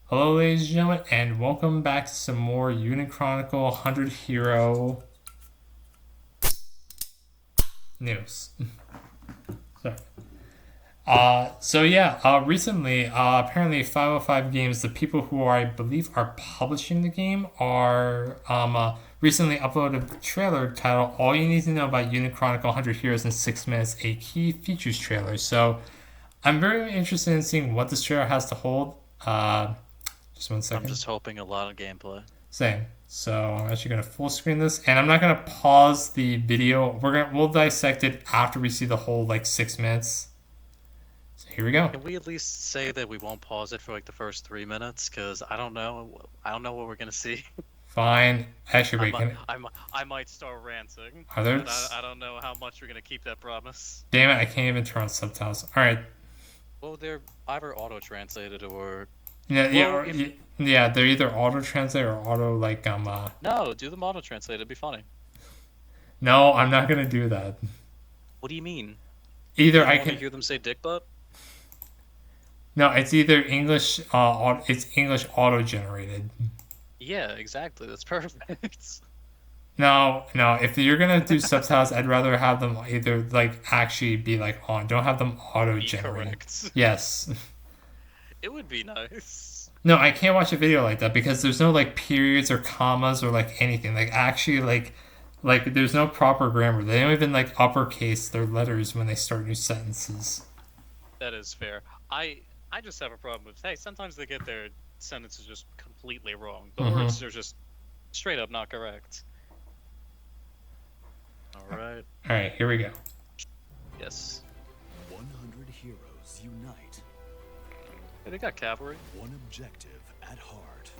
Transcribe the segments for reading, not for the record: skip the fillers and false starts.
Hello, ladies and gentlemen, and welcome back to some more Eiyuden Chronicle 100 Hero news. Sorry. Recently, apparently 505 Games, the people who are, I believe, are publishing the game, are recently uploaded a trailer titled "All You Need to Know About Eiyuden Chronicle 100 Heroes in 6 Minutes," a key features trailer. So, I'm very interested in seeing what this trailer has to hold. Just one I'm second. just hoping a lot of gameplay. Same. So I'm actually gonna full screen this, and I'm not gonna pause the video. We'll dissect it after we see the whole like 6 minutes. So here we go. Can we at least say that we won't pause it for like the first 3 minutes? Because I don't know. I don't know what we're gonna see. Fine. Actually, I wait. might, I might start ranting, Are there? but I don't know how much we're gonna keep that promise. Damn it! I can't even turn on subtitles. All right. Well, they're either auto-translated or Yeah. Yeah. well, if Yeah. They're either auto translate or auto no, do them auto-translated. It'd be funny. No, I'm not gonna do that. What do you mean? Either You don't I want to can. hear them say dick butt? No, it's either English. It's English auto generated. Yeah, exactly. That's perfect. No, no. If you're gonna do subtitles, I'd rather have them either like actually be like on. Don't have them auto Be generated. correct. Yes. It would be nice. No, I can't watch a video like that because there's no like periods or commas or like anything. Like actually like there's no proper grammar. They don't even like uppercase their letters when they start new sentences. That is fair. I just have a problem with, hey, sometimes they get their sentences just completely wrong. The words are just straight up not correct. All right. All right, here we go. Yes. 100 heroes unite. Hey, they got cavalry. One objective at heart.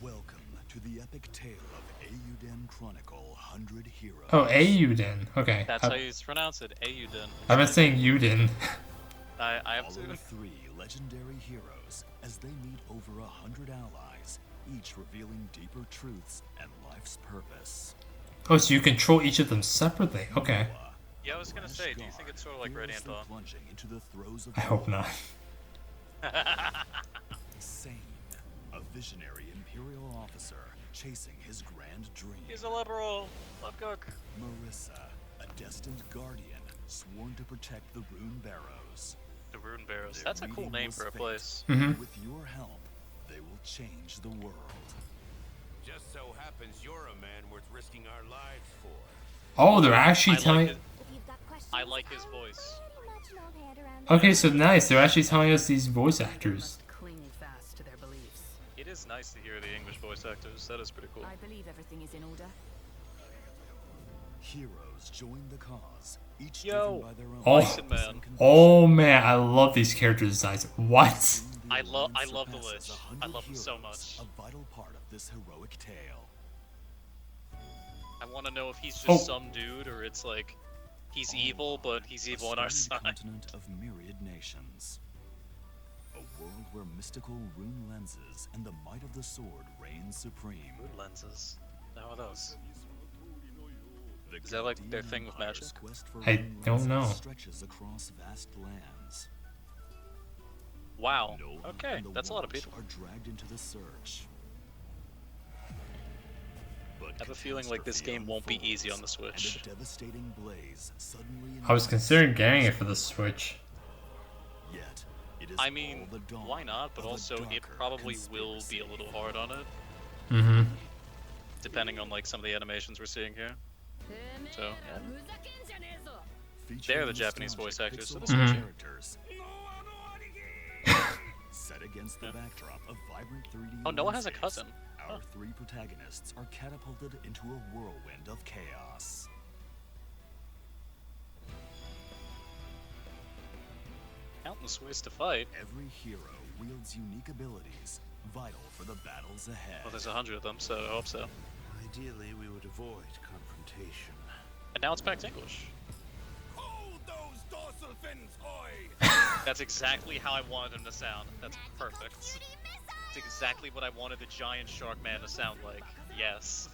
Welcome to the epic tale of Eiyuden Chronicle 100 Heroes. Oh, Eiyuden. Okay. That's how you pronounce it. Eiyuden. I've been saying Eiyuden. I have Follow to. three legendary heroes as they meet over 100 allies, each revealing deeper truths and life's purpose. Oh, so you control each of them separately. Okay. Yeah, I was gonna say, do you think it's sort of like Red fearlessly Anton? plunging into the throes of I hope not. Sane, a visionary imperial officer chasing his grand dream. He's a liberal. Love cook. Marissa, a destined guardian sworn to protect the Rune Barrows. The Rune Barrows. Their That's a cool meeting name was for a fate. place. With your help, they will change the world. Just so happens you're a man worth risking our lives for. Oh, they're actually I telling. like it. I like his voice. Okay, so nice. They're actually telling us these voice actors. Cling fast to their beliefs. It is nice to hear the English voice actors. That is pretty cool. I believe everything is in order. Heroes join the cause, each Yo. driven by their own Oh. Bison Man. Oh man, I love these character designs. What? I love the surpasses Lich. 100 I love him so heroes, much. A vital part of this heroic tale. I want to know if he's just Oh. some dude or it's like he's evil, but he's evil on our storied side. continent of myriad nations. A world where mystical rune lenses and the might of the sword reign supreme. Mood lenses. How are those? The Is that like their Chaldean thing with Empire's magic? quest for I rune don't lenses know. Stretches across vast lands. Wow. No one Okay, and the that's a lot of Watch people. Are dragged into the search. But I have a feeling like this game won't be easy on the Switch. And a devastating blaze suddenly I was considering getting it ignites for the Switch. Yet, it is I mean, all the dawn why not? But of a also, it darker probably will be a conspiracy. little hard on it, Mm-hmm. depending on like some of the animations we're seeing here. So, yeah. Featuring They're the Japanese nostalgic voice actors for pixel this art one. characters. Set against the backdrop of vibrant 3D Oh, Noah has a landscapes, cousin. Our Huh. three protagonists are catapulted into a whirlwind of chaos. Countless ways to fight. Every hero wields unique abilities, vital for the battles ahead. Well, there's 100 of them, so I hope so. Ideally, we would avoid confrontation. And now it's back to English. Hold those dorsal fins, oi! That's exactly how I wanted him to sound. That's perfect. It's exactly what I wanted the giant shark man to sound like. Yes.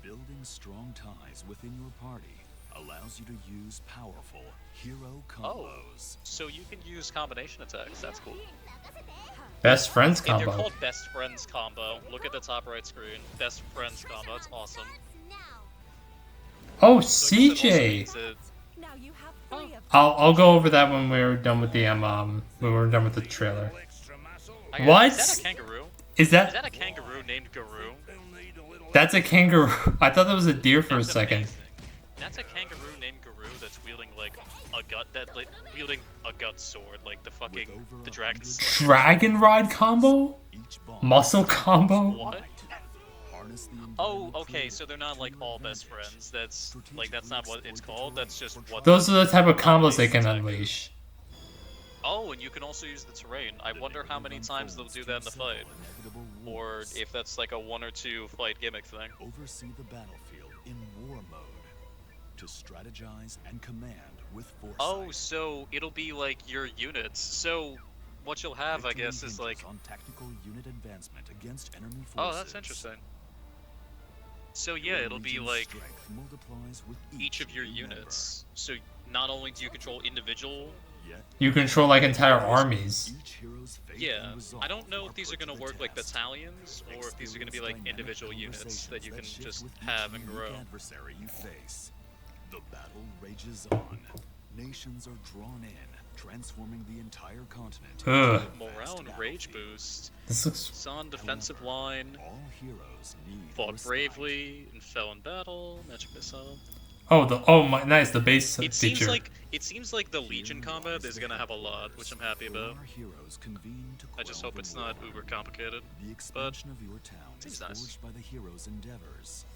Building strong ties within your party, allows you to use powerful hero Oh. combos. So you can use combination attacks. That's cool. Best friends And they're combo. called Best Friends combo. Look at the top right screen. Best Friends combo. That's awesome. Oh, So I guess that also CJ. means that Now you have three of I'll go over that when we're done with the when we're done with the trailer. What? Is that a kangaroo? Is Is that that a kangaroo named Garoo? that's a kangaroo? I thought that was a deer for a That's second. amazing. That's a kangaroo named Garoo that's wielding like a wielding a gut sword, like the fucking the dragon slayer. Dragon ride combo? Each boss Muscle combo? What? harness the Oh, enduring okay, creed so they're not to like your all best advantage. friends. That's not what it's called. That's just what. Those are the type of combos they can attack unleash. Oh, and you can also use the terrain. I wonder how many times they'll do that in the fight, or if that's like a 1 or 2 fight gimmick thing. Oversee the battlefield in war mode to strategize and command with foresight. Oh, so it'll be like your units. So what you'll have, I Victory guess, is hinges like. on tactical unit advancement against enemy forces. Oh, that's interesting. So yeah, Your it'll be legion's like strength multiplies with each of your new member. units. So not only do you control individual. Yet, You control like entire armies. each hero's fate Yeah, and resolve I don't know if these are put gonna the work like test. battalions, or if these are gonna be like Experience individual dynamic units that you can conversations just shift with have each and unique grow. adversary you face. The battle rages on. Nations are drawn in, transforming the entire continent. Ugh. into a Morale vast and rage battlefield. boost. This looks. Sun defensive line. All heroes need Fought respite. bravely and fell in battle. Magic missile. My nice the base It feature. seems like the Legion combat is gonna have a lot, which I'm happy Where about. our heroes convene to I just quell hope the it's not war. uber complicated. The expansion of your town seems is nice. forged by the hero's endeavors.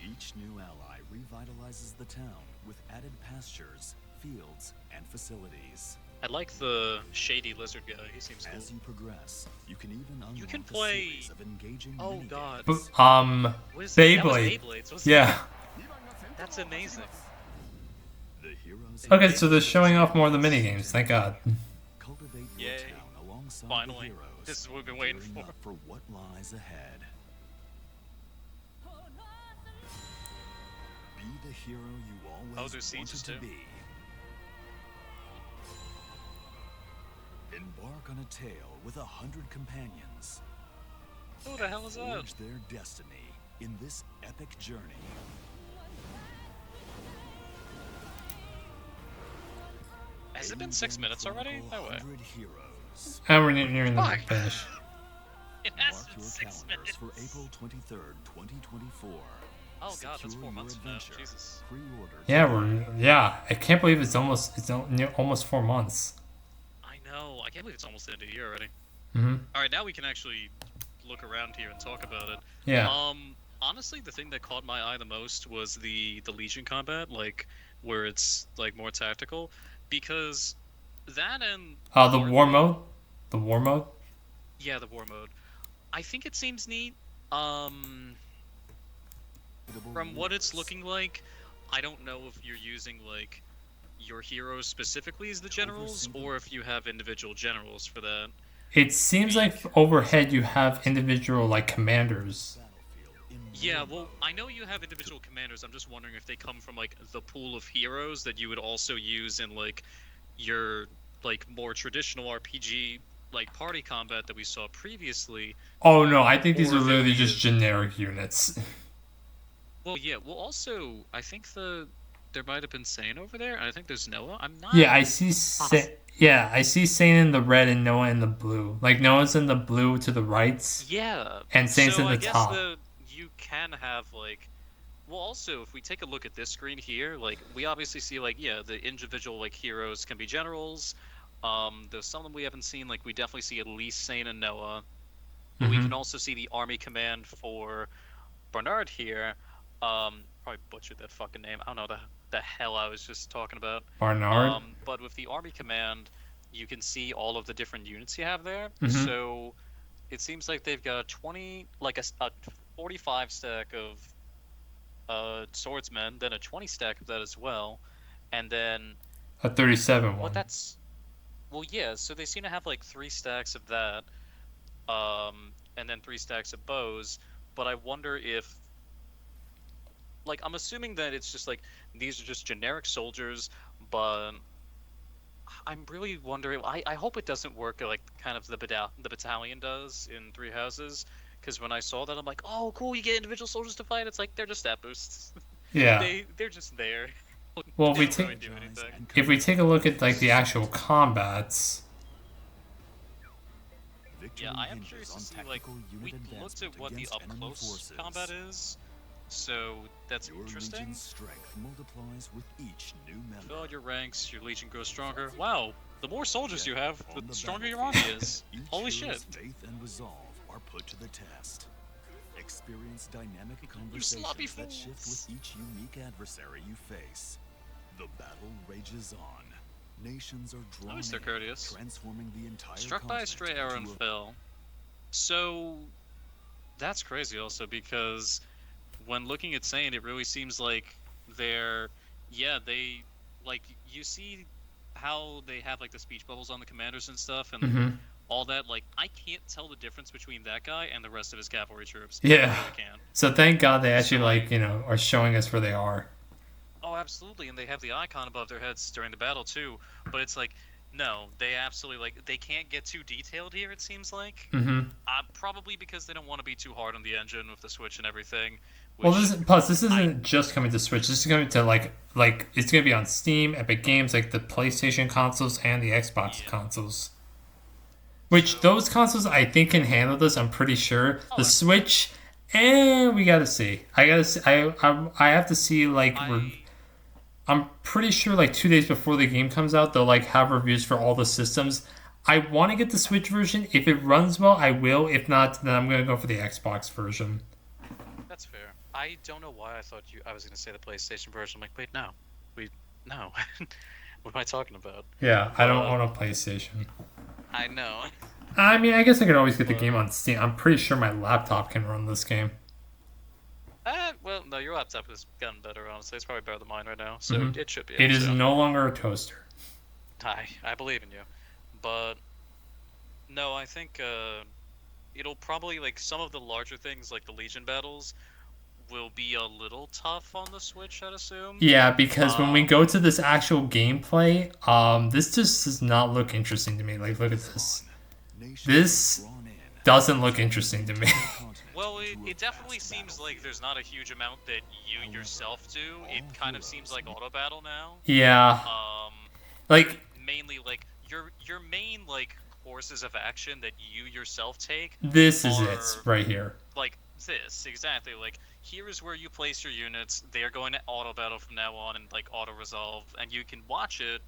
Each new ally revitalizes the town with added pastures, fields, and facilities. I like the shady lizard guy. He seems cool. As you progress, you can even unlock You can a play- series of engaging Oh mini god. games. What is that? That was Beyblade. Beyblades, wasn't it? Yeah. That's amazing. The heroes Okay, so they're showing off more of the minigames. Thank God. cultivate your Yay. town alongside Finally. the heroes. This is what we've been waiting gearing for. up for what lies ahead. Be the hero you always Oh, there's wanted sieges to too. be. Embark on a tale with 100 companions. Who the hell is that? Forge their destiny in this epic journey. Has it been 6 minutes already? No way. 100 heroes. And we're nearing the Fuck. finish. It has Mark been your 6 calendars minutes. for April 23rd, 2024. Oh god, that's Secure 4 your months from now. adventure. Jesus. Pre-order Yeah. I can't believe it's almost 4 months. I know. I can't believe it's almost the end of the year already. Mm-hmm. Alright, now we can actually look around here and talk about it. Yeah. Honestly, the thing that caught my eye the most was the Legion combat, like where it's like more tactical, because that and The war mode. The war mode. yeah, the war mode. I think it seems neat. From what it's looking like, I don't know if you're using like your heroes specifically as the generals, or if you have individual generals for that. It seems like overhead you have individual like commanders. Yeah, well, I know you have individual commanders. I'm just wondering if they come from like the pool of heroes that you would also use in like your like more traditional RPG like party combat that we saw previously. Oh no, I think these Or are if it literally was- just generic units. Well, yeah. Well, also, I think there might have been Sane over there, and I think there's Noah. I'm not. Yeah, I see. I see Sane in the red and Noah in the blue. Like Noah's in the blue to the right. Yeah. And Sane's so in I the guess top. you can have like. Well, also, if we take a look at this screen here, like we obviously see like the individual like heroes can be generals. There's some of them we haven't seen. Like we definitely see at least Sane and Noah. But we Mhm. can also see the army command for Bernard here. Probably butchered that fucking name. I don't know the hell I was just talking about. Barnard. But with the army command, you can see all of the different units you have there. Mhm. So it seems like they've got 20, like a 45 stack of swordsmen, then a 20 stack of that as well, and then A 37 one. what that's. Well, yeah. So they seem to have like 3 stacks of that, and then 3 stacks of bows. But I wonder if, like, I'm assuming that it's just like These are just generic soldiers, but I'm really wondering. I hope it doesn't work like kind of the battalion does in Three Houses, because when I saw that, I'm like, oh, cool, you get individual soldiers to fight. It's like they're just stat boosts. Yeah. They're just there. Well, They don't really do anything. if we take a look at like the actual combats, Yeah, I am curious to see like we looked at what the up close combat is, so that's Your interesting. legion's strength multiplies with each new member. Fill out your ranks, your legion grows stronger. Wow, the more soldiers you have, On the the stronger your battlefield, army is. each Holy shit. hero's faith and resolve are put to the test. Experience dynamic sloppy conversations that shift fools. with each unique adversary you face. The battle rages on. Nations are drawn Nice, they're in, courteous. transforming the entire Struck by a continent stray arrow and into a fell. So that's crazy also because when looking at Saiyan, it really seems like they like you see how they have like the speech bubbles on the commanders and stuff and Mhm. all that. Like I can't tell the difference between that guy and the rest of his cavalry troops. Yeah. I really can't. So thank God they actually So, like are showing us where they are. Oh, absolutely, and they have the icon above their heads during the battle too. But it's like, no, they absolutely like they can't get too detailed here. It seems like, Mm-hmm. probably because they don't want to be too hard on the engine with the Switch and everything. Well, which this isn't just coming to Switch. This is coming to like it's gonna be on Steam, Epic Games, like the PlayStation consoles and the Xbox Yeah. consoles. Which those consoles I think can handle this. I'm pretty sure. The Switch, we gotta see. I gotta see. I have to see like. I'm pretty sure like 2 days before the game comes out, they'll like have reviews for all the systems. I want to get the Switch version. If it runs well, I will. If not, then I'm gonna go for the Xbox version. That's fair. I don't know why I thought I was going to say the PlayStation version. I'm like, wait, no. No. What am I talking about? Yeah, I don't own a PlayStation. I know. I mean, I guess I could always get the game on Steam. I'm pretty sure my laptop can run this game. Well, no, your laptop has gotten better, honestly. It's probably better than mine right now, so Mhm. it should be. It is so. no longer a toaster. I believe in you. But, no, I think it'll probably, like, some of the larger things, like the Legion battles, will be a little tough on the Switch, I'd assume. Yeah, because when we go to this actual gameplay, this just does not look interesting to me. Like, look at this. nations This are drawn in. doesn't look interesting to me. Well, it definitely seems like there's not a huge amount that you yourself do. It kind of seems like auto battle now. Yeah, like Mainly like your main like courses of action that you yourself take. this is are, it right here. Like this exactly. Like here is where you place your units. They are going to auto battle from now on and like auto resolve, and you can watch it.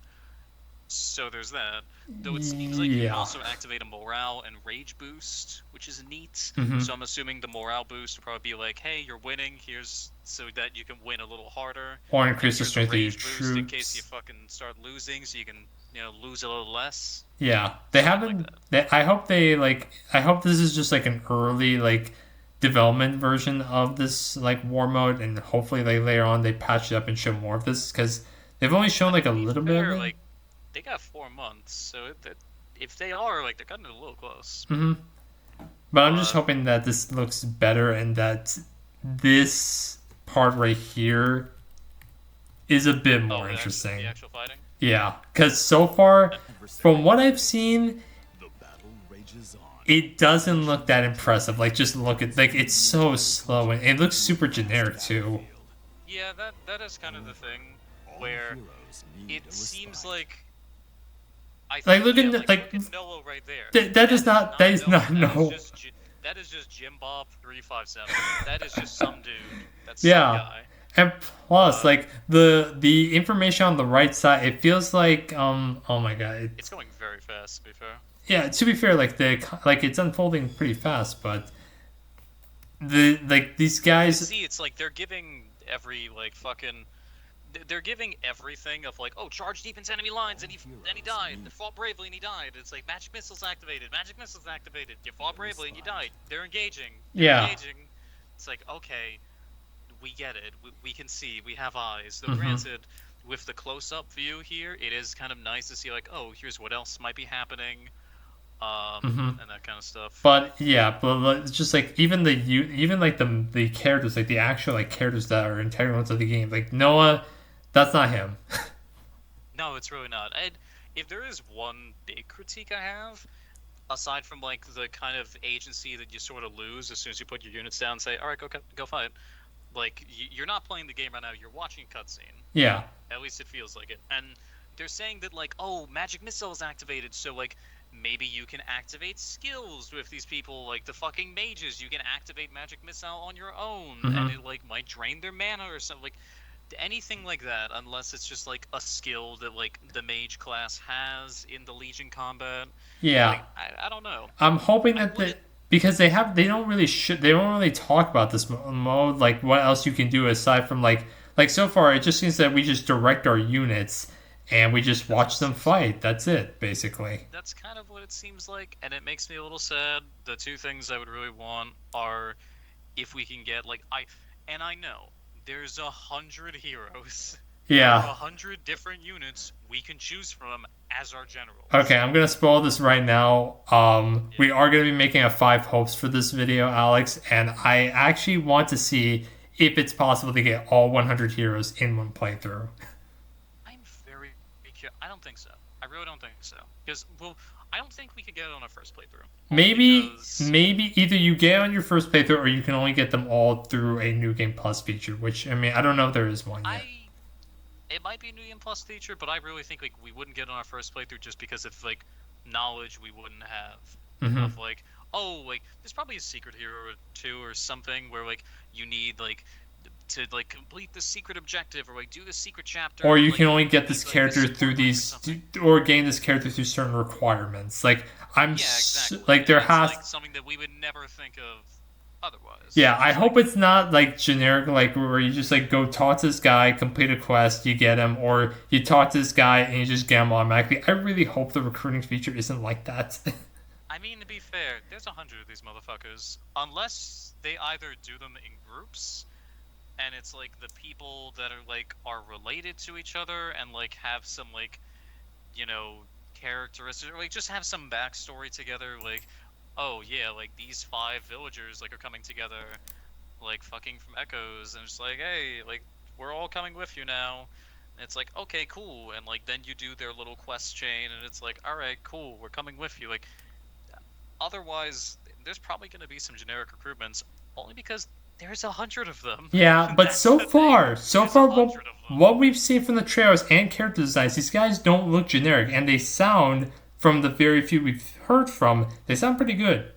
So there's that. Though it seems like you can Yeah. also activate a morale and rage boost, which is neat. Mhm. So I'm assuming the morale boost will probably be like, hey, you're winning, here's so that you can win a little harder. Or And increase the here's a strength of your rage boost in case you troops. fucking start losing, so you can, lose a little less. Yeah, they haven't. I hope they like. I hope this is just like an early like development version of this like war mode, and hopefully like later on they patch it up and show more of this because they've only shown like a To be little bit fair, of it. like, they got 4 months, so if they are, like, they're cutting it a little close. Hmm. But I'm just But- hoping that this looks better and that this part right here is a bit more interesting. The actual fighting? Yeah, because so far, from what I've seen, The battle rages on. it doesn't look that impressive. Like, just look at like it's so slow and it looks super generic too. Yeah, that is kind of the thing, All where heroes need a it seems respite. like... I Like, think, look at yeah, the- look like, at Noah right there. that is not That is no. that is just Jim Bob 357. That is just some dude. That's Yeah. some guy. And plus, like the information on the right side, it feels like oh my god, It's going very fast, to be fair. yeah. To be fair, like it's unfolding pretty fast, but these guys, See, it's like they're giving every like fucking. They're giving everything of like, oh, charge deep into enemy lines, and he died. They fought bravely and he died. It's like magic missiles activated. Magic missiles activated. You fought bravely and you died. They're engaging. Yeah. Engaging. It's like, okay, we get it. We can see. We have eyes. Though Mhm. granted, with the close-up view here, it is kind of nice to see like, oh, here's what else might be happening, Mhm. and that kind of stuff. but yeah, but it's just like even like the characters, like the actual like characters that are integral to the game, like Noah. That's not him. No, it's really not. And if there is one big critique I have, aside from like the kind of agency that you sort of lose as soon as you put your units down and say, "All right, go fight." Like you're not playing the game right now; you're watching a cutscene. Yeah. At least it feels like it. And they're saying that like, oh, magic missile is activated, so like maybe you can activate skills with these people, like the fucking mages. You can activate magic missile on your own, and it like might drain their mana or something. Like anything like that, unless it's just like a skill that like the mage class has in the Legion combat. Yeah. Like I don't know. I'm hoping I that wouldn't- because they don't really talk about this mode, like what else you can do aside from like so far it just seems that we just direct our units and we just watch them fight. That's it, basically. That's kind of what it seems like, and it makes me a little sad. The two things I would really want are if we can get like I know there's 100 heroes. Yeah. 100 different units we can choose from as our generals. Okay, I'm gonna spoil this right now. We are gonna be making a 5 hopes for this video, Alex, and I actually want to see if it's possible to get all 100 heroes in one playthrough. I'm very curious. I don't think so. I really don't think so. Because, well, I don't think we could get it on our first playthrough. Maybe either you get on your first playthrough or you can only get them all through a New Game Plus feature, which, I mean, I don't know if there is one yet. It might be a New Game Plus feature, but I really think like we wouldn't get on our first playthrough just because of like knowledge we wouldn't have of like, oh, like there's probably a secret hero or two or something where like you need like to like complete the secret objective or like do the secret chapter, or you like, can only get this like, character the through these, or gain this character through certain requirements. Like exactly. like there it's has like something that we would never think of otherwise. Yeah, I hope it's not like generic, like where you just like go talk to this guy, complete a quest, you get him, or you talk to this guy and you just get him automatically. I really hope the recruiting feature isn't like that. I mean, to be fair, there's 100 of these motherfuckers. Unless they either do them in groups, and it's like the people that are related to each other and like have some like, you know, characteristics, or like just have some backstory together, like, oh yeah, like these 5 villagers like are coming together, like fucking from Echoes, and it's like, hey, like we're all coming with you now. And it's like, okay, cool, and like then you do their little quest chain, and it's like, all right, cool, we're coming with you. Like, otherwise, there's probably going to be some generic recruitments, only because there's 100 of them. Yeah, but That's so the far, thing. what we've seen from the trailers and character designs, these guys don't look generic, and they sound, from the very few we've heard from, they sound pretty good.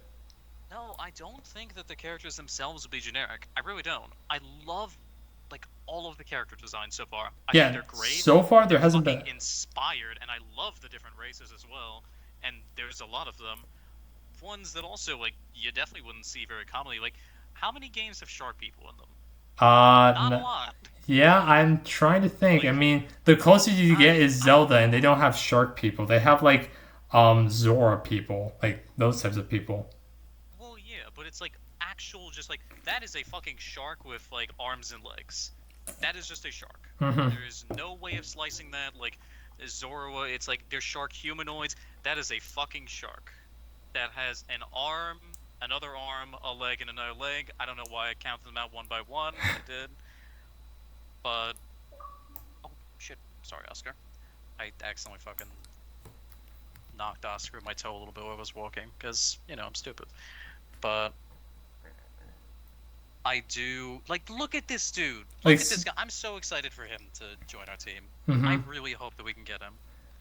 No, I don't think that the characters themselves will be generic. I really don't. I love like all of the character designs so far. I think they're great. So far there hasn't fucking been inspired, and I love the different races as well. And there's a lot of them. Ones that also like you definitely wouldn't see very commonly. Like, how many games have shark people in them? Not a lot. Yeah, I'm trying to think. Like, I mean, the closest you get is Zelda, and they don't have shark people. They have like Zora people, like those types of people. Well, yeah, but it's like actual, just like that is a fucking shark with like arms and legs. That is just a shark. There is no way of slicing that. Like Zora, it's like they're shark humanoids. That is a fucking shark that has an arm, another arm, a leg, and another leg. I don't know why I counted them out one by one. I did. But oh shit! Sorry, Oscar. I accidentally fucking knocked Oscar with my toe a little bit while I was walking, because, you know, I'm stupid. But I do, like, look at this dude. Look at this guy. I'm so excited for him to join our team. I really hope that we can get him.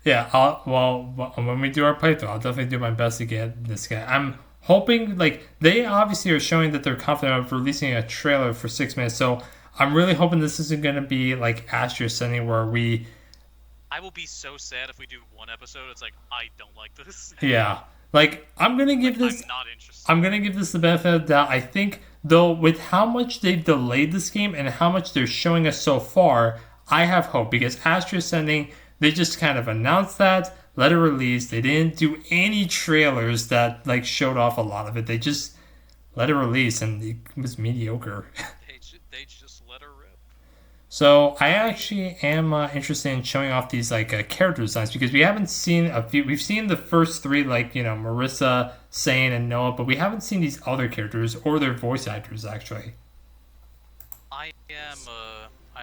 Yeah, when we do our playthrough, I'll definitely do my best to get this guy. I'm hoping, like, they obviously are showing that they're confident of releasing a trailer for 6 minutes, so I'm really hoping this isn't going to be like Astro Ascending where I will be so sad if we do one episode. It's like, I don't like this. Yeah. Like, I'm gonna give this. I'm not interested. I'm gonna give this the benefit of the doubt. I think, though, with how much they've delayed this game and how much they're showing us so far, I have hope because Astro Ascending, they just kind of announced that, let it release. They didn't do any trailers that like showed off a lot of it. They just let it release, and it was mediocre. They just let her rip. So I actually am interested in showing off these like character designs because we haven't seen a few. We've seen the first 3, like, you know, Marissa, Sane, and Noah, but we haven't seen these other characters or their voice actors actually. I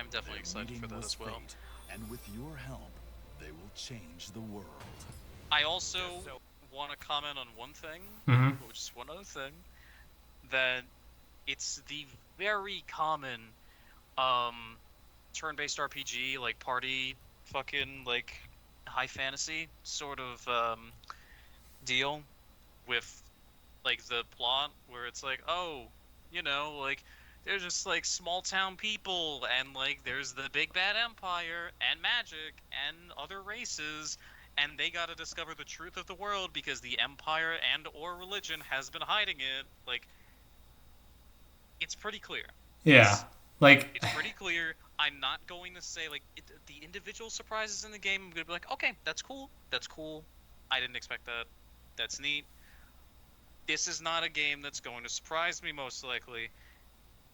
I'm definitely excited for Meeting that was as well. fate, and with your help, they will change the world. I also Just so want to comment on one thing, Mm-hmm. which is one other thing, that it's the very common um turn-based RPG, like party fucking like high fantasy sort of deal with like the plot where it's like, oh, like they're just like small town people and like there's the big bad empire and magic and other races and they got to discover the truth of the world because the empire and or religion has been hiding it. Like it's pretty clear. Yeah. Like, It's pretty clear. I'm not going to say like the individual surprises in the game. I'm gonna be like, okay, that's cool. That's cool. I didn't expect that. That's neat. This is not a game that's going to surprise me, most likely.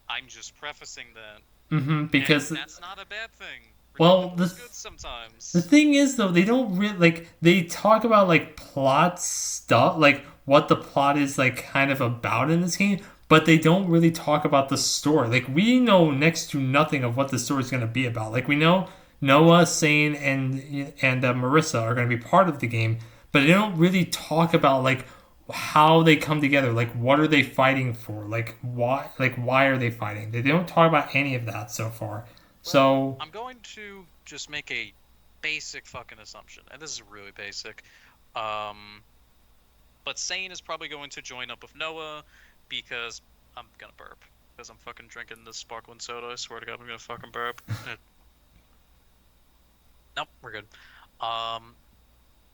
I'm just prefacing that. And because that's not a bad thing. well, Predictable is good the sometimes. thing is though, they don't really like they talk about like plot stuff, like what the plot is like kind of about in this game, but they don't really talk about the story. Like we know next to nothing of what the story is going to be about. Like we know Noah, Sane, and Marissa are going to be part of the game, but they don't really talk about like how they come together. Like what are they fighting for? Like why are they fighting? They don't talk about any of that so far. Well, So I'm going to just make a basic fucking assumption, and this is really basic. Um, but Sane is probably going to join up with Noah because I'm gonna burp because I'm fucking drinking this sparkling soda. I swear to God, I'm gonna fucking burp. Nope, we're good. Um,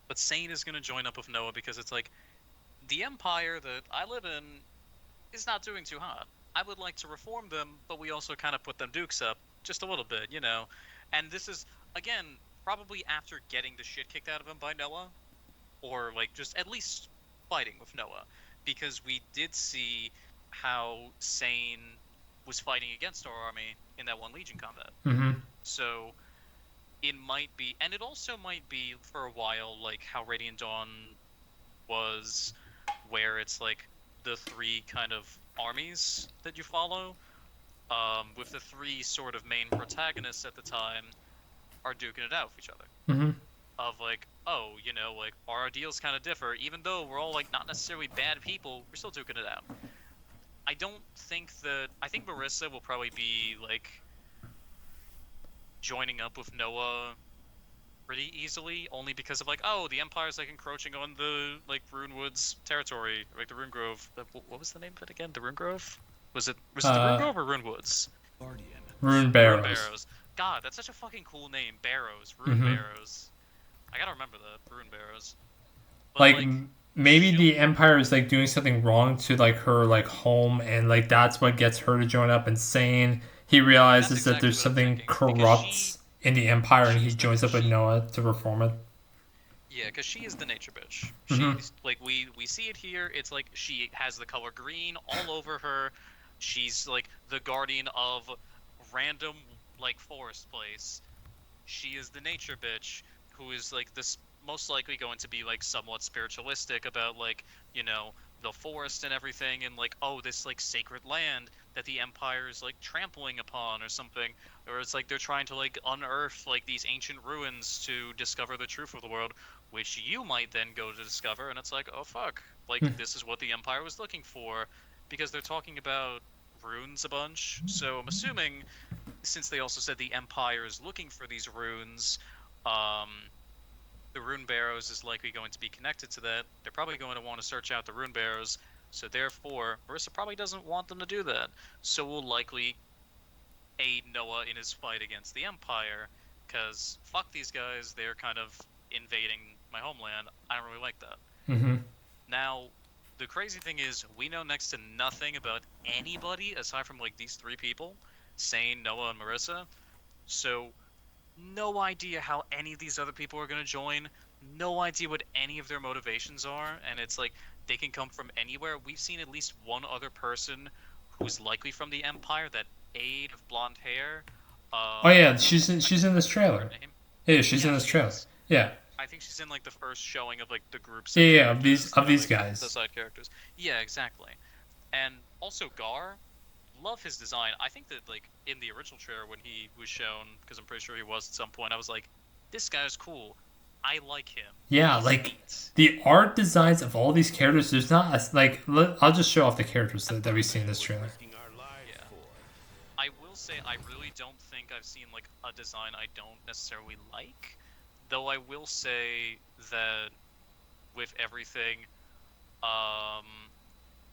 but Sane is gonna join up with Noah because it's like the empire that I live in is not doing too hot. I would like to reform them, but we also kind of put them dukes up just a little bit, you know. And this is again probably after getting the shit kicked out of him by Noah, or like just at least fighting with Noah, because we did see how Sane was fighting against our army in that one Legion combat. mhm. So it might be, and it also might be for a while like how Radiant Dawn was, where it's like the three kind of armies that you follow, with the three sort of main protagonists at the time are duking it out with each other. Mhm. Of like, oh, like our ideals kind of differ, even though we're all like not necessarily bad people, we're still duking it out. I think Marissa will probably be like joining up with Noah pretty easily, only because of like, oh, the Empire's like encroaching on the like Runewoods territory, like the Rune Grove. What was the name of it again? The Rune Grove? Was it the Rune Uh, Grove or Runewoods? Guardian. Rune Rune Barrows. Barrows. God, that's such a fucking cool name. Barrows. Rune Mhm. Barrows. I gotta remember that. Rune Barrows. But Like like, maybe she'll. the Empire is like doing something wrong to like her like home, and like that's what gets her to join up. And Sane, he That's realizes that exactly there's what I'm something thinking. Because corrupt in the Empire, and he she's the joins up with Noah to reform it. yeah, because she is the nature bitch. Mhm. She's like we see it here. It's like she has the color green all over her. She's like the guardian of random like forest place. She is the nature bitch who is like this most likely going to be like somewhat spiritualistic about like the forest and everything, and like, oh, this like sacred land that the empire is like trampling upon or something, or it's like they're trying to like unearth like these ancient ruins to discover the truth of the world, which you might then go to discover, and it's like, oh fuck, like this is what the empire was looking for, because they're talking about runes a bunch. So I'm assuming, since they also said the Empire is looking for these runes, um, the Rune Barrows is likely going to be connected to that. They're probably going to want to search out the Rune Barrows, so therefore, Marissa probably doesn't want them to do that. So we'll likely aid Noah in his fight against the Empire, because fuck these guys, they're kind of invading my homeland. I don't really like that. Mhm. Now, the crazy thing is, we know next to nothing about anybody aside from like these three people, Sane, Noah, and Marissa. So, no idea how any of these other people are going to join. No idea what any of their motivations are. And it's like, they can come from anywhere. We've seen at least one other person who's likely from the Empire, that aide of blonde hair. Oh yeah, I she's in this can't remember trailer. her name. Yeah, she's Yeah, in this she trailer. is. Yeah. I think she's in like the first showing of like the groups Yeah, of yeah, characters, of these like, the guys. side characters. Yeah, exactly. And also Gar, love his design. I think that like in the original trailer when he was shown, because I'm pretty sure he was at some point, I was like, this guy's cool. I like him. Yeah, He's like neat. the art designs of all these characters. There's not I'll just show off the characters that we see in this Worth trailer. risking our lives Yeah. for. I will say I really don't think I've seen like a design I don't necessarily like. Though I will say that with everything, um,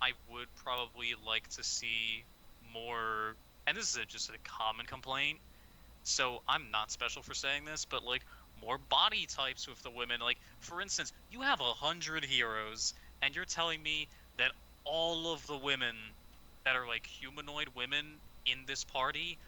I would probably like to see more. And this is just a common complaint, so I'm not special for saying this, but like more body types with the women. Like for instance, you have 100 heroes, and you're telling me that all of the women that are like humanoid women in this party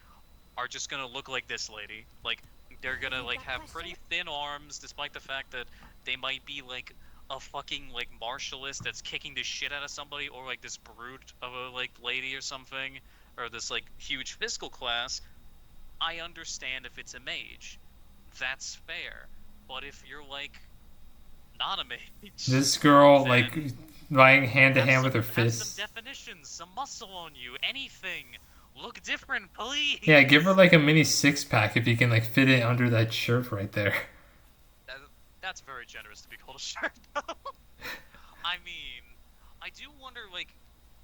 are just gonna look like this lady. Like they're gonna like have pretty thin arms, despite the fact that they might be like a fucking like martialist that's kicking the shit out of somebody, or like this brute of a like lady or something, or this like huge physical class. I understand if it's a mage, that's fair. But if you're like not a mage, This girl then like lying hand to have hand with her some, have fists. some definitions, some muscle on you, anything. Look different, please. Yeah, give her like a mini six pack if you can like fit it under that shirt right there. That, that's very generous to be called a shirt, though. I mean, I do wonder, like,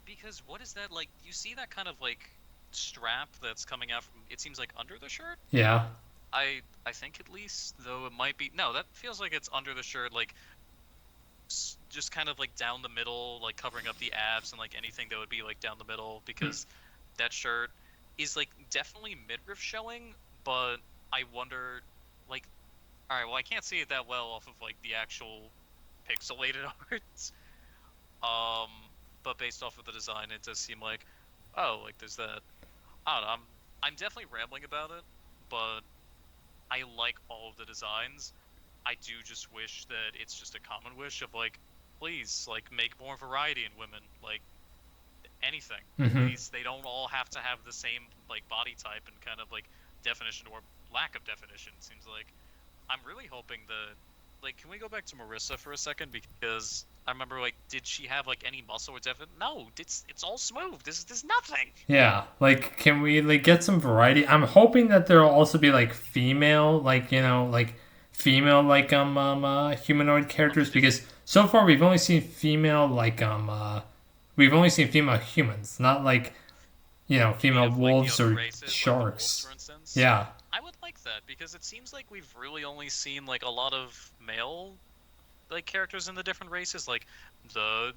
because what is that like? You see that kind of like strap that's coming out from? It seems like under the shirt. Yeah. I think at least, though it might be. No, that feels like it's under the shirt, like just kind of like down the middle, like covering up the abs and like anything that would be like down the middle, because that shirt is like definitely midriff showing, but I wonder, like, all right, well I can't see it that well off of like the actual pixelated art, um, but based off of the design, it does seem like, oh, like there's that. I don't know. I'm definitely rambling about it, but I like all of the designs. I do just wish that it's just a common wish of like, please, like make more variety in women, like anything. Mhm. Please, they don't all have to have the same like body type and kind of like definition or lack of definition. It seems like I'm really hoping that, like, can we go back to Marissa for a second, because I remember like, did she have like any muscle or definition? No, it's all smooth. There's nothing. Yeah, like can we like get some variety? I'm hoping that there'll also be like female, like like female like humanoid characters because so far we've only seen female like we've only seen female humans, not like female Of, like, the wolves other or races, like the sharks. wolves, for instance. Yeah, I would like that, because it seems like we've really only seen like a lot of male like characters in the different races. Like the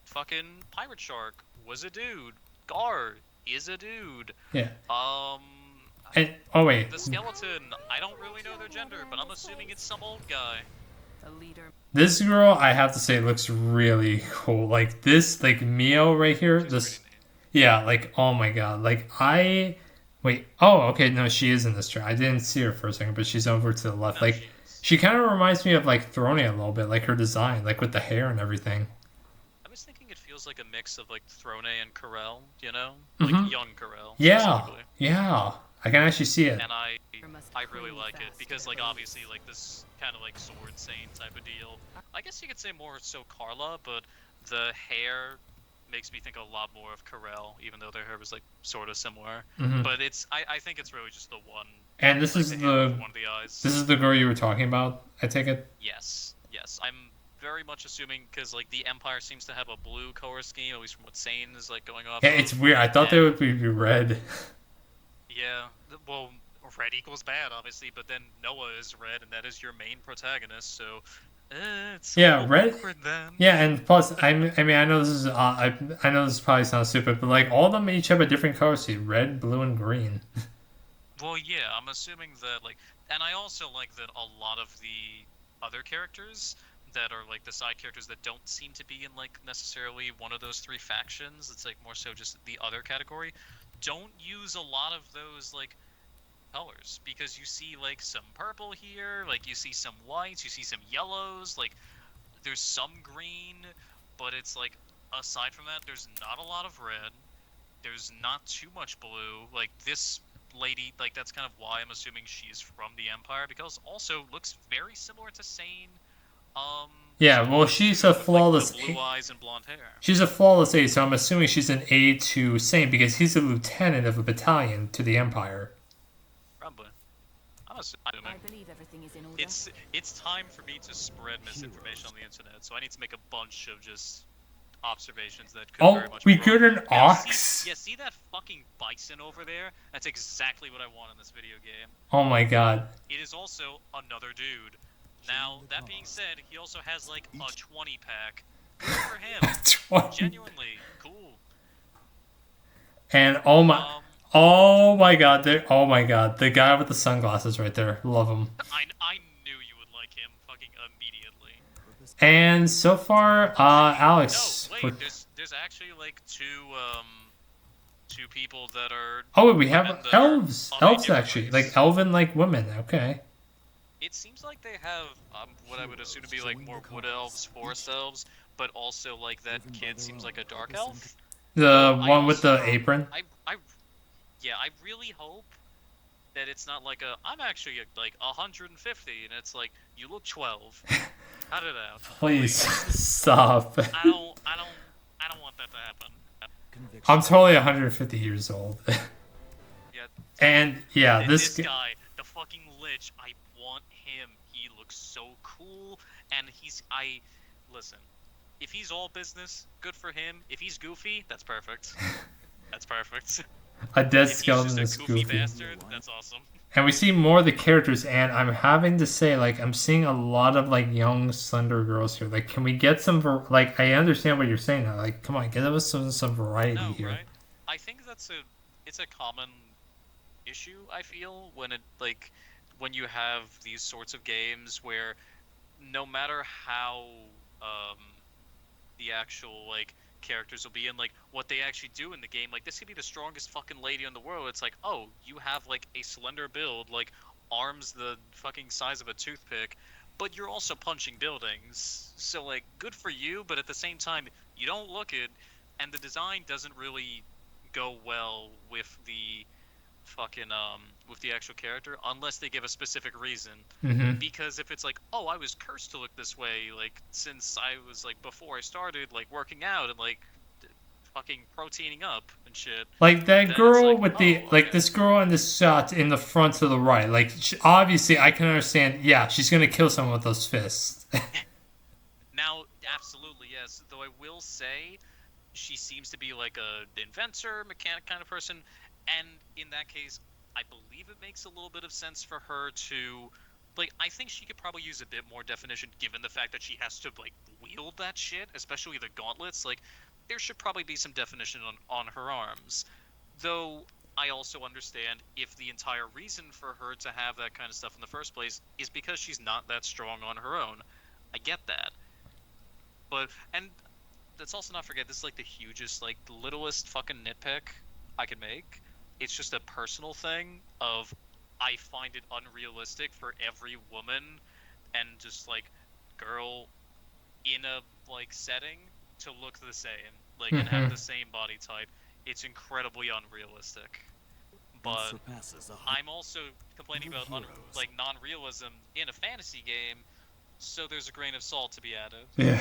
fucking pirate shark was a dude. Gar is a dude. yeah. Um, And oh wait, the skeleton, I don't really know their gender, but I'm assuming it's some old guy. The leader. this girl I have to say looks really cool. Like this, like Mio right here. She's This, pretty neat. yeah, like oh my god, like I. Wait. Oh, okay. No, she is in this track. I didn't see her for a second, but she's over to the left. No, Like, she is. she kind of reminds me of like Throne a little bit, like her design, like with the hair and everything. I was thinking it feels like a mix of like Throne and Corel, Mhm. like young Corel. Yeah, specifically. yeah. I can actually see it. And I Must really prove like it, fast because to like believe. obviously like this kind of like sword sane type of deal. I guess you could say more so Carla, but the hair makes me think a lot more of Corel, even though their hair was like sort of similar. Mhm. But I think it's really just the one. And this like, is the hair with the one of the eyes. this is the girl you were talking about. I take it. Yes. I'm very much assuming, because like the Empire seems to have a blue color scheme, at least from what Sane is like going off. Yeah, of. it's weird. I thought they would be red. Yeah, well, red equals bad, obviously, but then Noah is red, and that is your main protagonist, so it's Yeah, a little red- awkward then. Yeah, and plus, I mean, I know this is I know this probably sounds stupid, but like all of them each have a different color scheme: red, blue, and green. Well, yeah, I'm assuming that, like, and I also like that a lot of the other characters that are like the side characters that don't seem to be in like necessarily one of those three factions. It's like more so just the other category. Don't use a lot of those like colors, because you see like some purple here, like you see some whites, you see some yellows, like there's some green, but it's like aside from that, there's not a lot of red. There's not too much blue. Like this lady, like that's kind of why I'm assuming she's from the Empire, because also looks very similar to Sane. Yeah, well, she's a with, like, flawless. the blue eyes and blonde hair. She's a flawless aide, so I'm assuming she's an aide to Saint because he's a lieutenant of a battalion to the Empire. Probably. I'm I assuming. believe everything is in order. It's time for me to spread misinformation on the internet, so I need to make a bunch of just observations that could very Oh, much we be wrong. got an Yeah, ox. see that fucking bison over there? That's exactly what I want in this video game. Oh my god. It is also another dude. Now, that being said, he also has like a 20 pack. Good for him. 20. Genuinely cool. And oh my god, oh my god, the guy with the sunglasses right there, love him. I knew you would like him fucking immediately. And so far, Alex. No, wait, there's actually like two people that are. Oh, wait, we have women that are elves. of a Elves different actually, race. like elven like women. Okay. It seems like they have what I would assume to be like more wood elves, forest elves, but also like that kid seems like a dark elf. The I one with the also- apron. I really hope that it's not like I'm actually like 150 and it's like you look 12. Cut it out. Please stop. I don't want that to happen. I'm totally 150 years old. Yeah. And yeah, And this guy, the fucking lich, I want him. He looks so cool, and listen. If he's all business, good for him. If he's goofy, that's perfect. That's perfect. a dead If he's skeleton just is a goofy goofy. bastard, that's awesome. And we see more of the characters, and I'm having to say, like, I'm seeing a lot of like young, slender girls here. Like, can we get some? Like, I understand what you're saying now. Like, come on, get us some variety No, here. right? I think it's a common issue. I feel when you have these sorts of games where no matter how the actual like characters will be and like what they actually do in the game, like this could be the strongest fucking lady in the world. It's like, oh, you have like a slender build, like arms the fucking size of a toothpick, but you're also punching buildings. So like, good for you, but at the same time, you don't look it, and the design doesn't really go well with the fucking with the actual character unless they give a specific reason. Mm-hmm. Because if it's like, oh, I was cursed to look this way, like since I was like before I started like working out and like fucking proteining up and shit. Like that Then girl it's like, with the oh, like okay. this girl in this shot in the front to the right. Like obviously, I can understand. Yeah, she's gonna kill someone with those fists. Now, absolutely yes. Though I will say, she seems to be like a inventor, mechanic kind of person, and in that case, I believe it makes a little bit of sense for her to, like, I think she could probably use a bit more definition given the fact that she has to like wield that shit, especially the gauntlets. Like, there should probably be some definition on her arms. Though I also understand if the entire reason for her to have that kind of stuff in the first place is because she's not that strong on her own. I get that. But, and let's also not forget, this is like the hugest, like the littlest fucking nitpick I could make. It's just a personal thing of I find it unrealistic for every woman and just like girl in a like setting to look the same, like and have the same body type. It's incredibly unrealistic. But I'm also complaining about like non-realism in a fantasy game, so there's a grain of salt to be added. Yeah.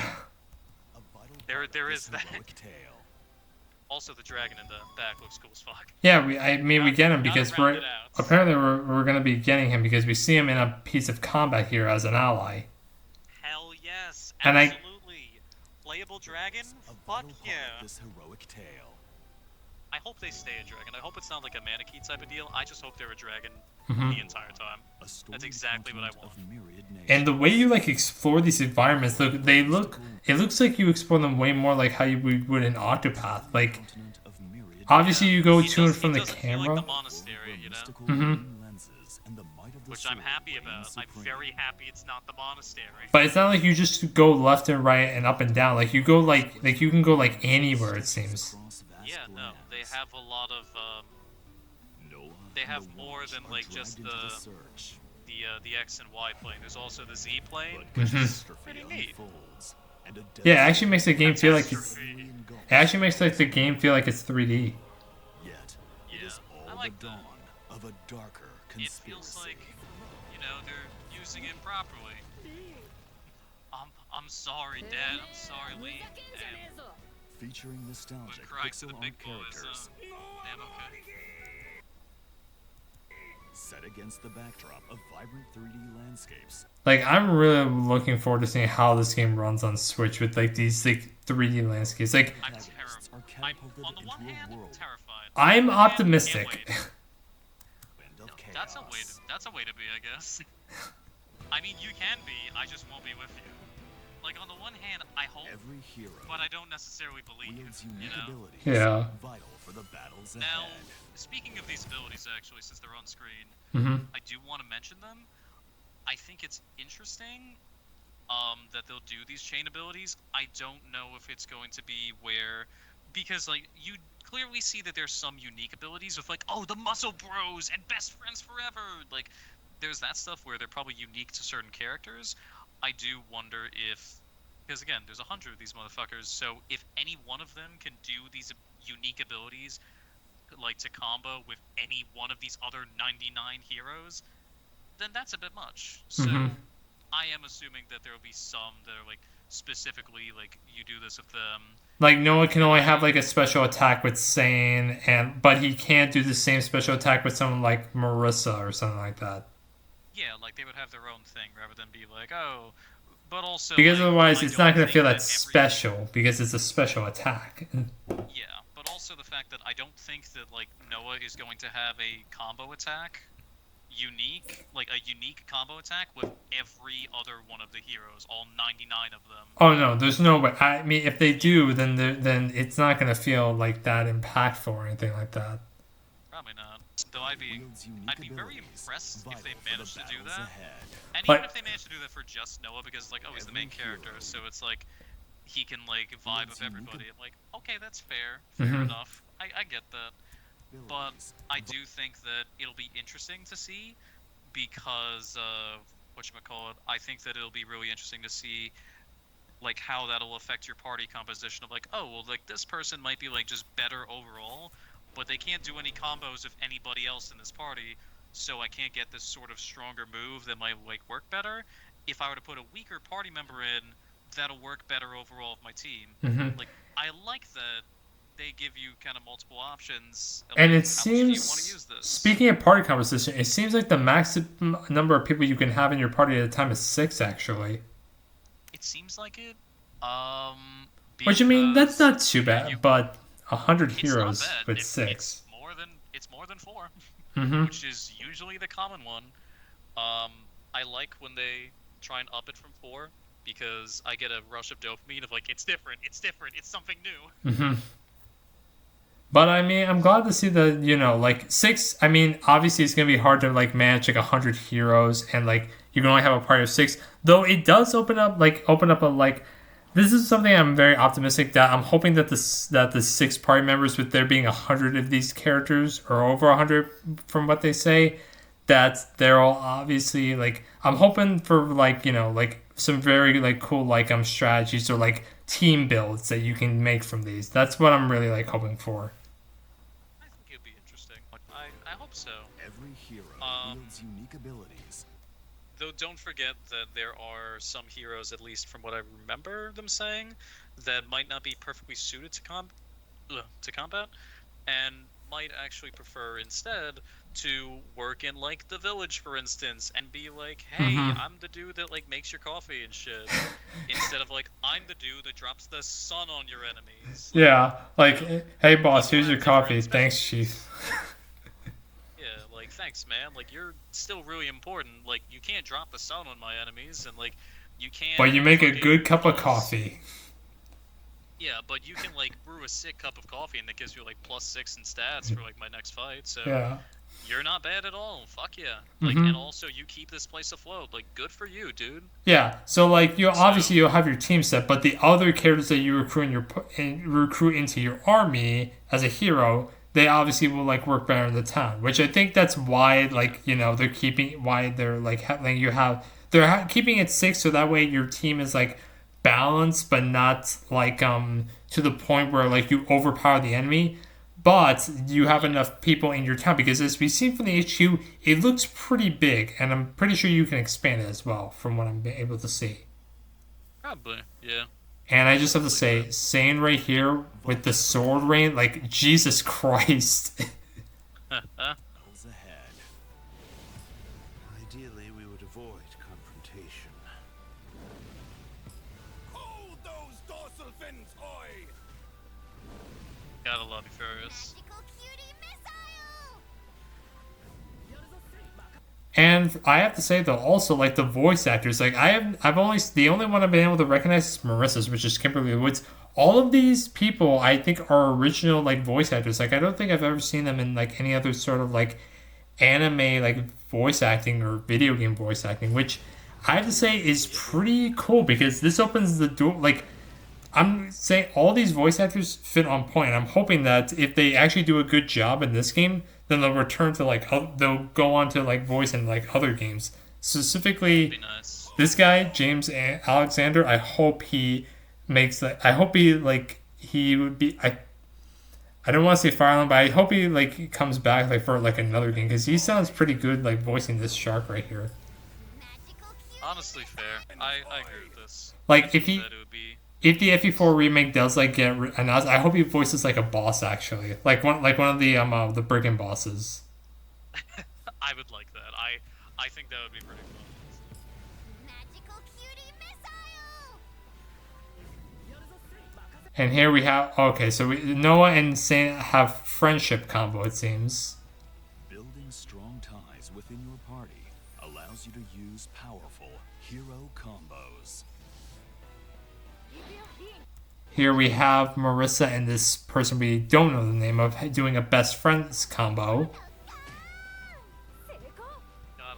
There is that. Also, the dragon in the back looks cool as fuck. Yeah, we get him because Gotta round it out. apparently we're gonna be getting him because we see him in a piece of combat here as an ally. Hell yes, And I- absolutely. Playable dragon? Fuck yeah. This heroic tale. I hope they stay a dragon. I hope it's not like a mannequin type of deal. I just hope they're a dragon Mhm. the entire time. That's exactly what I want. And the way you like explore these environments, it looks like you explore them way more like how you would in Octopath. Like obviously you go to and from the It doesn't feel camera. like the monastery, you know? Mhm. Which I'm happy about. I'm very happy it's not the monastery. But it's not like you just go left and right and up and down. Like you go like you can go like anywhere it seems. Yeah, no, they have a lot of they have more than like just the X and Y plane. There's also the Z plane, which is pretty neat. Yeah, it actually makes the game feel like it's. Catastrophe. It actually makes like the game feel like it's 3D. Yet, Yeah, it is all I like the that. dawn of a darker It feels conspiracy. like, you know, they're using it properly. sorry, Dad. I'm sorry, Lee. Damn. Featuring But nostalgic cry to the pixel big art boys, characters Damn, okay. set against the backdrop of vibrant 3D landscapes. Like, I'm really looking forward to seeing how this game runs on Switch with like these like 3D landscapes. Like, I'm Protagonists terrible. are I'm, catapulted on the one into hand, a world terrified. I'm On the other hand, optimistic. can't wait. of chaos. That's a way to be, I guess. I mean, you can be. I just won't be with you. Like, on the one hand, I hope, Every hero but I don't necessarily believe. wields You unique know. abilities Yeah. vital for the battles Now, ahead. speaking of these abilities, actually, since they're on screen, Mm-hmm. I do want to mention them. I think it's interesting that they'll do these chain abilities. I don't know if it's going to be where, because like you clearly see that there's some unique abilities with like, oh, the muscle bros and best friends forever. Like, there's that stuff where they're probably unique to certain characters. I do wonder if, because again, there's 100 of these motherfuckers. So if any one of them can do these unique abilities, like to combo with any one of these other 99 heroes, then that's a bit much. So Mhm. I am assuming that there will be some that are like specifically like you do this with them. Like, Noah can only have like a special attack with Sane, but he can't do the same special attack with someone like Marissa or something like that. Yeah, like they would have their own thing rather than be like, oh, but also Because like, otherwise, I it's don't not going to think feel that every- special because it's a special attack. Yeah, but also the fact that I don't think that like Noah is going to have a combo attack unique, like a unique combo attack with every other one of the heroes, all 99 of them. Oh no, there's no way. I mean, if they do, then it's not going to feel like that impactful or anything like that. Probably not. Though I'd be very abilities impressed if vital they for the managed to do battles that. ahead. And But- even if they managed to do that for just Noah, because like, oh, he's the main character, so it's like he can like vibe with everybody. I'm like, okay, that's fair Mhm. enough. I get that. But Abilities I do think that it'll be interesting to see because whatchamacallit, I think that it'll be really interesting to see like how that'll affect your party composition of like, oh well, like this person might be like just better overall, but they can't do any combos with anybody else in this party, so I can't get this sort of stronger move that might like work better. If I were to put a weaker party member in, that'll work better overall with my team. Mhm. Like, I like that they give you kind of multiple options. of, And like, it how much do you want to seems, use this? speaking of party composition, it seems like the maximum number of people you can have in your party at a time is 6, actually. It seems like it. Which, I mean, that's not because too bad, you- but 100 it's heroes not bad. with It's 6. more than 4, Mm-hmm. which is usually the common one. I like when they try and up it from 4 because I get a rush of dopamine of like, it's different, it's something new. Mm-hmm. But I mean, I'm glad to see that, like 6. I mean, obviously it's gonna be hard to like manage like 100 heroes, and like you can only have a party of 6. Though it does open up a like. This is something I'm very optimistic that I'm hoping that the 6 party members, with there being 100 of these characters or over 100 from what they say, that they're all obviously like, I'm hoping for like like some very like cool like strategies or like team builds that you can make from these. That's what I'm really like hoping for. I think it'd be interesting. I hope so. Every hero wields unique abilities. Though don't forget that there are some heroes, at least from what I remember them saying, that might not be perfectly suited to combat, and might actually prefer instead to work in like the village, for instance, and be like, hey, Mhm. I'm the dude that like makes your coffee and shit, instead of like, I'm the dude that drops the sun on your enemies. Like, Yeah, like, hey boss, people here's your have coffee. different Thanks, specialties. chief. Yeah, like, thanks, man. Like, you're still really important. Like, you can't drop the sun on my enemies, and like, you can't. But you make a fucking good cup of cause- coffee. Yeah, but you can like brew a sick cup of coffee, and that gives you like +6 in stats for like my next fight. So Yeah. you're not bad at all. Fuck yeah. Like, Mhm. and also you keep this place afloat. Like, good for you, dude. Yeah, so like obviously you'll have your team set, but the other characters that you recruit into your army as a hero, they obviously will like work better in the town. Which I think that's why like they're keeping it 6, so that way your team is like balanced, but not like to the point where like you overpower the enemy. But you have enough people in your town, because as we've seen from the HQ, it looks pretty big, and I'm pretty sure you can expand it as well, from what I'm able to see. Oh Probably, yeah. And I just have to say, Sane right here with the sword rain, like, Jesus Christ. Battles ahead. Ideally, we would avoid confrontation. Hold those dorsal fins, oi! Gotta love you, Furious. Magical cutie missile! And I have to say though, also like the voice actors, like the only one I've been able to recognize is Marissa's, which is Kimberly Woods. All of these people I think are original like voice actors. Like I don't think I've ever seen them in like any other sort of like anime like voice acting or video game voice acting, which I have to say is pretty cool because this opens the door. Like I'm saying, all these voice actors fit on point. I'm hoping that if they actually do a good job in this game, then they'll return to like they'll go on to like voice in like other games. Specifically, Be nice. this guy James Alexander. I hope he makes that. I hope he like he would be. I don't want to say Fire Island, but I hope he like comes back like for like another game because he sounds pretty good like voicing this shark right here. Magical cutie Honestly, fair. I agree with this. Like if he. That it would be. If the FE4 remake does like get announced, I hope he voices like a boss actually, like one of the brigand bosses. I would like that. I think that would be pretty fun. Magical cutie missile! And here we have so Noah and Saint have friendship combo it seems. Building strong ties within your party allows you to use powerful hero combos. Here we have Marissa and this person we don't know the name of doing a best friends combo. Gotta love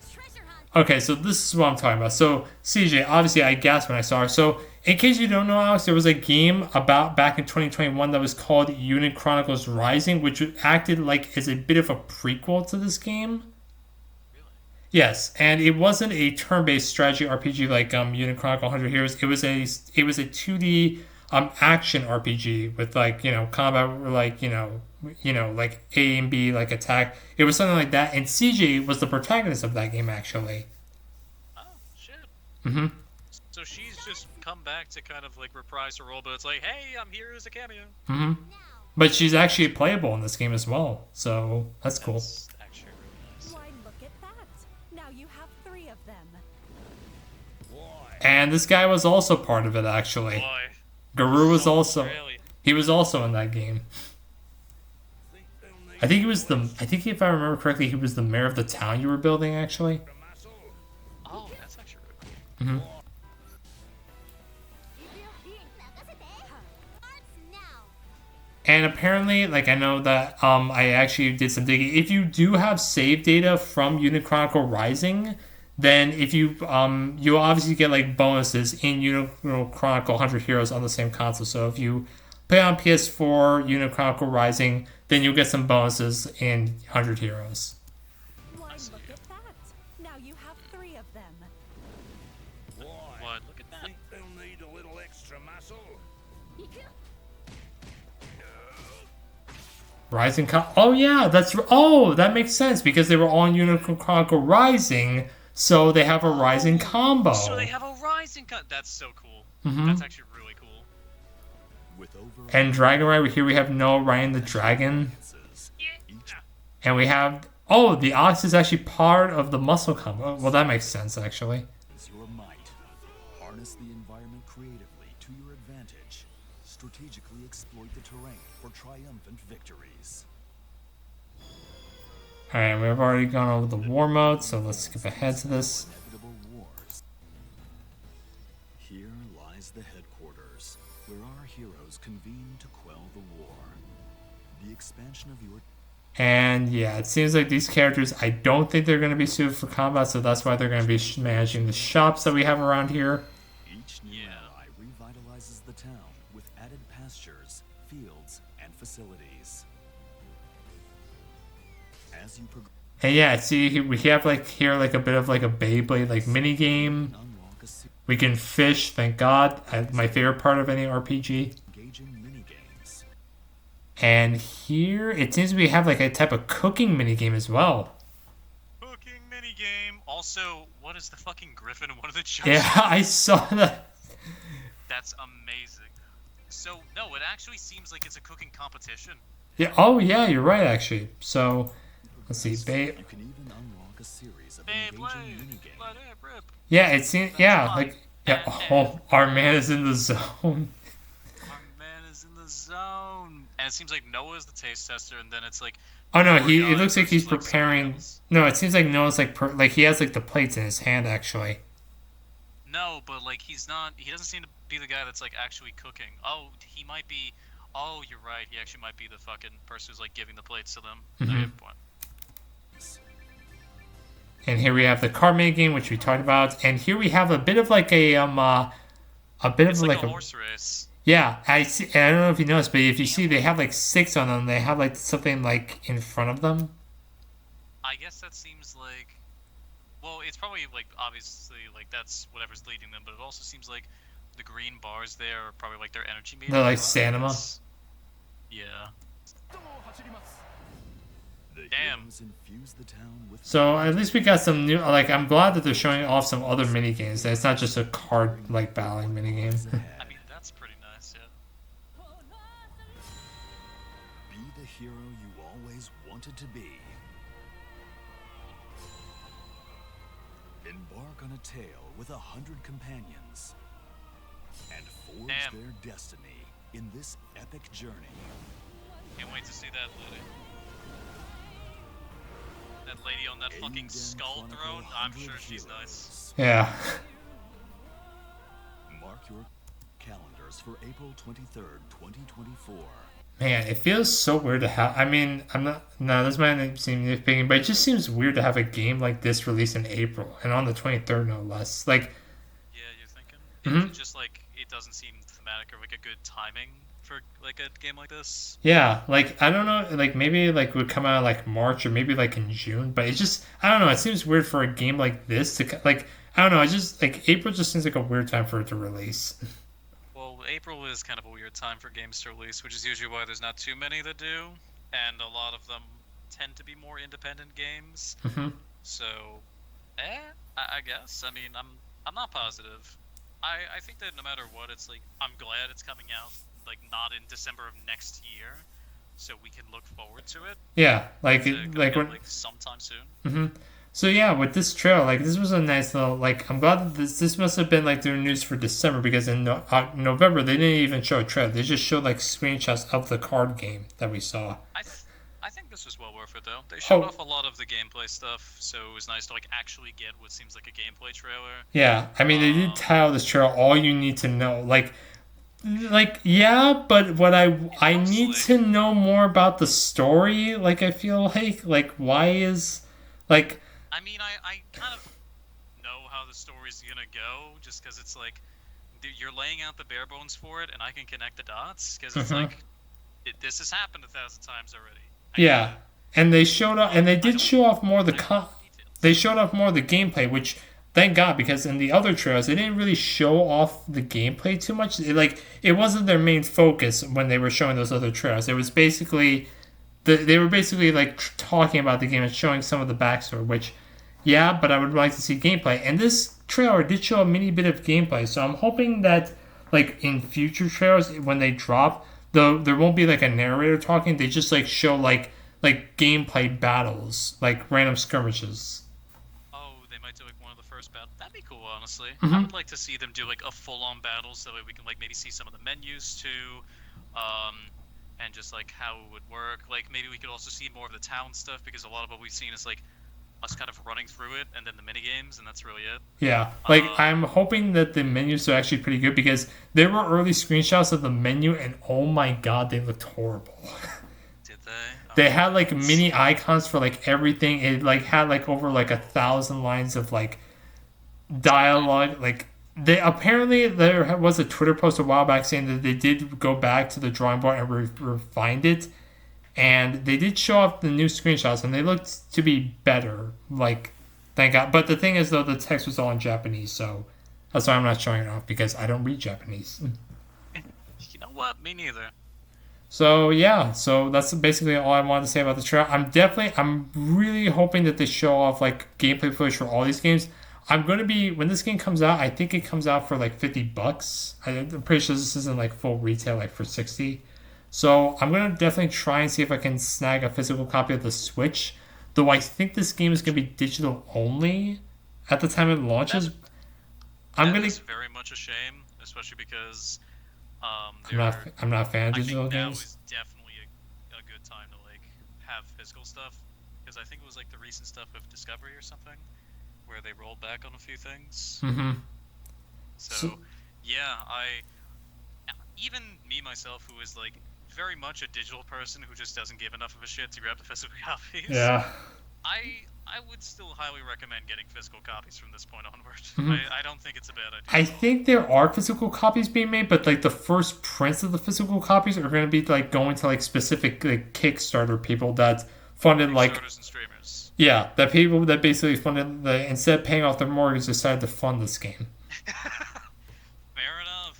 The treasure hunt! Okay, so this is what I'm talking about. So CJ, obviously I gasped when I saw her. So in case you don't know, Alex, there was a game about back in 2021 that was called Eiyuden Chronicles Rising, which acted like as a bit of a prequel to this game. Yes, and it wasn't a turn-based strategy RPG like Eiyuden Chronicle 100 Heroes. It was a 2D action RPG with like combat like like A and B like attack. It was something like that, and CJ was the protagonist of that game actually. Oh shit. Mhm. So she's just come back to kind of like reprise her role, but it's like, hey, I'm here as a cameo. Mhm. But she's actually playable in this game as well, so that's cool. That's actually really nice. Why, look at that! Now you have 3 of them. And this guy was also part of it actually. Boy. Guru was So also really. he was also in that game. I think if I remember correctly, he was the mayor of the town you were building actually. Oh, that's actually really cool. Mhm. Arts now! And apparently, like I know that I actually did some digging. If you do have save data from Eiyuden Chronicle Rising, then if you you'll obviously get like bonuses in Eiyuden Chronicle 100 Heroes on the same console. So if you play on PS4 Eiyuden Chronicle Rising, then you'll get some bonuses in 100 Heroes. Why, look at that! Now you have 3 of them. What? Look at that. They'll need a little extra muscle. Rising oh yeah, that makes sense because they were all in Eiyuden Chronicle Rising, so they have a Rising combo. So they have a rising That's so cool. Mhm. That's actually really cool. With over And Dragon Ride, here we have Noah riding the dragon. each And we have the ox is actually part of the muscle combo. Well, that makes sense actually. is your might. Harness the environment creatively to your advantage. Strategically exploit the terrain for triumphant victories. Alright, we've already gone over the war mode, so let's skip ahead to this. Inevitable wars. Here lies the headquarters, where our heroes convene to quell the war. The expansion of your And yeah, it seems like these characters, I don't think they're going to be suited for combat, so that's why they're going to be managing the shops that we have around here. each new ally revitalizes the town with added pastures, fields, and facilities. As you progress, And yeah, see, we have like here like a bit of like a Beyblade like mini game. unlock a series We can fish, thank God. My favorite part of any RPG. of engaging minigames. And here it seems we have like a type of cooking mini game as well. Cooking minigame. Also, what is the fucking griffin and what are the judges? Yeah, I saw that. That's amazing. So, no, it actually seems like it's a cooking competition. Yeah. Oh, yeah, you're right, actually. So, let's see. Babe. You can even unlock a series of Babe, engaging wait, minigames. let it rip. Yeah, it seems. Yeah, fine. like. Yeah. Oh, our man is in the zone. Our man is in the zone. And it seems like Noah's the taste tester, and then it's like. Oh no, poor it guy looks like he's versus, like, somebody preparing. else. No, it seems like Noah's like he has like the plates in his hand actually. No, but like he's not. He doesn't seem to be the guy that's like actually cooking. Oh, he might be. Oh, you're right. He actually might be the fucking person who's like giving the plates to them. No, you have a point. And here we have the card making game, which we talked about, and here we have a bit of like a bit It's of like like a a horse race. yeah. I see. And I don't know if you noticed, but if you see, they have like 6 on them. They have like something like in front of them. I guess that seems like. Well, it's probably like obviously like that's whatever's leading them, but it also seems like the green bars there are probably like their energy meters. They're like Sanema. Yeah. The Damn. heroes infuse the town with So at least we got some new. Like I'm glad that they're showing off some other mini games. That it's not just a card like battling mini game. I mean that's pretty nice, yeah. Be the hero you always wanted to be. Embark on a tale with 100 companions and forge Damn. their destiny in this epic journey. Can't wait to see that lady. That lady on that fucking Eiyuden skull Chronicle throne. I'm 100 sure she's Heroes. nice. Yeah. Mark your calendars for April 23rd, 2024. Man, it feels so weird to have. I mean, I'm not. No, this might seem nitpicking, but it just seems weird to have a game like this released in April and on the 23rd, no less. Like, Yeah, you're thinking? Mhm. It's just like it doesn't seem thematic or like a good timing for like a game like this. yeah, like I don't know, like maybe like would come out like March or maybe like in June, but it's just I don't know. It seems weird for a game like this to like I don't know. It just like April just seems like a weird time for it to release. Well, April is kind of a weird time for games to release, which is usually why there's not too many that do, and a lot of them tend to be more independent games. hmm So, I guess. I mean, I'm not positive. I think that no matter what, it's like I'm glad it's coming out, like not in December of next year, so we can look forward to it. Yeah, like To it, coming like out, when. like sometime soon. hmm So yeah, with this trailer, like this was a nice little like I'm glad that this must have been like their news for December because in November they didn't even show a trailer. They just showed like screenshots of the card game that we saw. I think this was well worth it though. They showed Oh. off a lot of the gameplay stuff, so it was nice to like actually get what seems like a gameplay trailer. Yeah, I mean they did title this trailer all you need to know. Like yeah, but what I need Mostly. to know more about the story. Like I feel like why is like I mean, I kind of know how the story's gonna go, just because it's like you're laying out the bare bones for it, and I can connect the dots, because it's Mhm. like this has happened 1,000 times already. yeah, and they showed off and they did show off more of the Details. they showed off more of the gameplay, which thank God because in the other trailers they didn't really show off the gameplay too much. It wasn't their main focus when they were showing those other trailers. It was basically they were basically like talking about the game and showing some of the backstory, which yeah, but I would like to see gameplay. And this trailer did show a mini bit of gameplay, so I'm hoping that like in future trailers when they drop, though there won't be like a narrator talking. They just like show like gameplay battles, like random skirmishes. Oh, they might do like one of the first battles. That'd be cool, honestly. Mhm. I would like to see them do like a full-on battle, so that we can like maybe see some of the menus too, and just like how it would work. Like maybe we could also see more of the town stuff, because a lot of what we've seen is like us kind of running through it and then the mini games, and that's really it. Yeah, like I'm hoping that the menus are actually pretty good because there were early screenshots of the menu and oh my god, they looked horrible. Did they? They had like mini icons for like everything. It like had like over like 1,000 lines of like dialogue. Like they apparently there was a Twitter post a while back saying that they did go back to the drawing board and refined it, and they did show off the new screenshots and they looked to be better. Like thank God. But the thing is though, the text was all in Japanese, so that's why I'm not showing it off because I don't read Japanese. You know what? Me neither. So yeah, so that's basically all I wanted to say about the trailer. I'm really hoping that they show off like gameplay footage for all these games. I'm going to be when this game comes out. I think it comes out for like $50. I'm pretty sure this isn't like full retail, like for 60. So I'm gonna definitely try and see if I can snag a physical copy of the Switch. Though I think this game is gonna be digital only at the time it launches. I'm That gonna. is very much a shame, especially because I'm not a fan of I digital think now games. is definitely a good time to like have physical stuff because I think it was like the recent stuff with Discovery or something where they rolled back on a few things. Mm-hmm. So yeah, I even me myself who is like very much a digital person who just doesn't give enough of a shit to grab the physical copies. Yeah. I would still highly recommend getting physical copies from this point onward. Mhm. I don't think it's a bad idea. I at all. think there are physical copies being made, but like the first prints of the physical copies are gonna be like going to like specific like Kickstarter people that funded like Kickstarters and streamers. yeah, that people that basically funded the instead of paying off their mortgage decided to fund this game. Fair enough.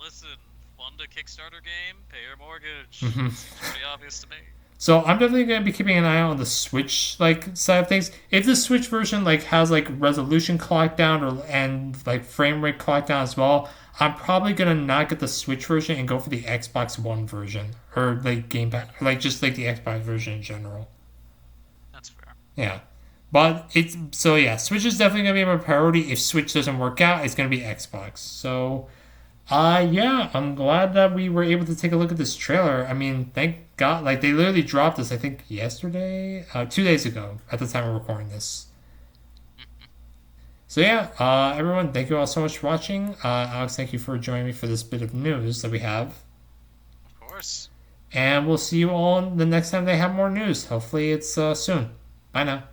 Listen, fund a Kickstarter game, pay your mortgage. Mhm. Seems pretty obvious to me. So I'm definitely going to be keeping an eye on the Switch like side of things. If the Switch version like has like resolution clock down or and like frame rate clock down as well, I'm probably gonna not get the Switch version and go for the Xbox One version or like Game Pass, like just like the Xbox version in general. That's fair. Yeah, but it's so yeah, Switch is definitely gonna be my priority. If Switch doesn't work out, it's gonna be Xbox. So yeah, I'm glad that we were able to take a look at this trailer. I mean, thank God, like they literally dropped this, I think yesterday, 2 days ago at the time of recording this. So yeah, everyone, thank you all so much for watching. Alex, thank you for joining me for this bit of news that we have. Of course. And we'll see you all the next time they have more news. Hopefully it's soon. Bye now.